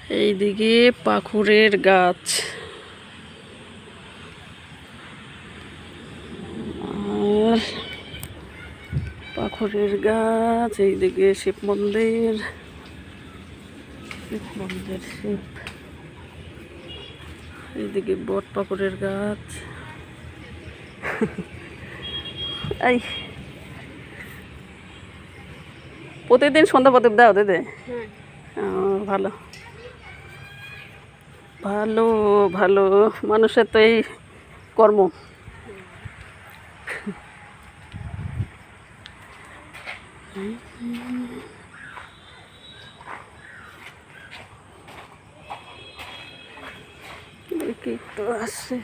এইদিকে পাখুরের গাছ, আর পাখুরের গাছ, এইদিকে শিব মন্দির, শিব, এইদিকে বট পাকুড়ের গাছ। এই প্রতিদিন সন্ধ্যা প্রদীপ দাও দিদি? ভালো ভালো ভালো, মানুষের তো এই কর্ম। দেখি তো আসছে।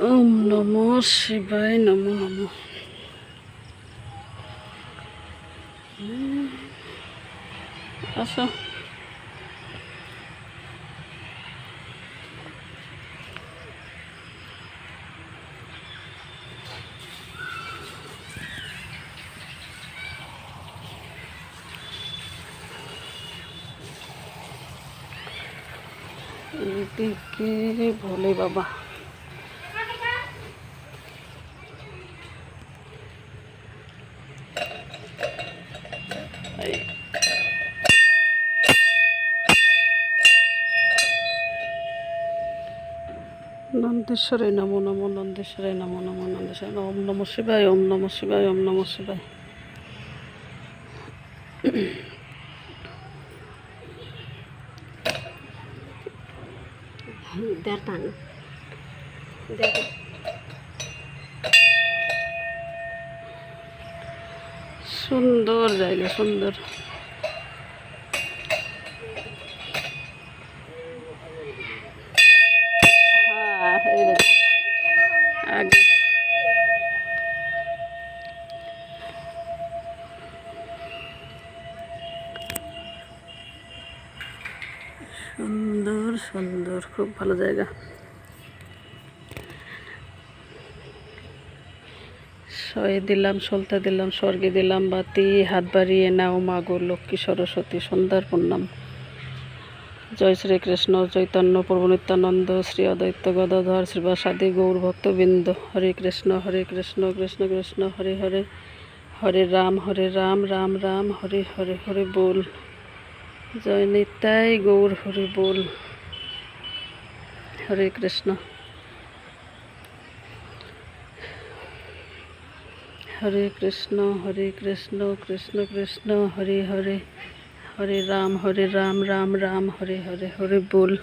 ওম নমঃ শিবায়, নমো নমঃ। আসো। এদিকে ভোলে বাবা, নন্দেশ্বরে নমো নমো, নন্দেশ্বরে নমো নমো, নন্দেশ্বর। ওম নমঃ শিবায়, ওম নমঃ শিবায়, ওম নমঃ শিবায়। সুন্দর জায়গা, সুন্দর। হ্যাঁ, আগে সুন্দর সুন্দর, খুব ভালো জায়গা। শয়ে দিলাম, সলতে দিলাম, স্বর্গে দিলাম বাতি, হাত বাড়িয়ে নাও মাগো লক্ষ্মী সরস্বতী, সন্ধ্যার প্রণাম। জয় শ্রীকৃষ্ণ চৈতন্য প্রভু নিত্যানন্দ, শ্রী অদ্বৈত গদাধর শ্রীবাসাদি গৌর ভক্তবৃন্দ। হরে কৃষ্ণ কৃষ্ণ কৃষ্ণ হরে হরে, হরে রাম রাম রাম হরে হরে, হরে বল। জয় নিতাই গৌর, হরে বল। হরে কৃষ্ণ কৃষ্ণ কৃষ্ণ কৃষ্ণ হরে হরে, হরে রাম রাম রাম হরে হরে, হরে বল।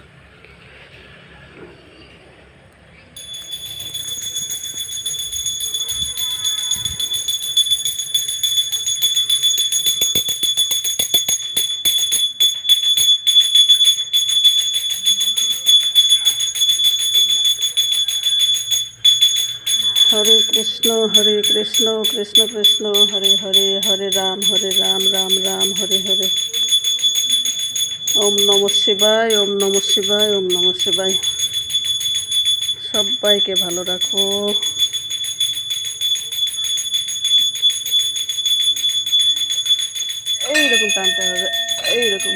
হরে কৃষ্ণ কৃষ্ণ কৃষ্ণ হরে হরে, হরে রাম রাম রাম হরে হরে। ওম নমঃ শিবায়, ওম নমঃ শিবায়, ওম নমঃ শিবায়। সবাইকে ভালো রাখো। এইরকম টানতে হবে, এইরকম।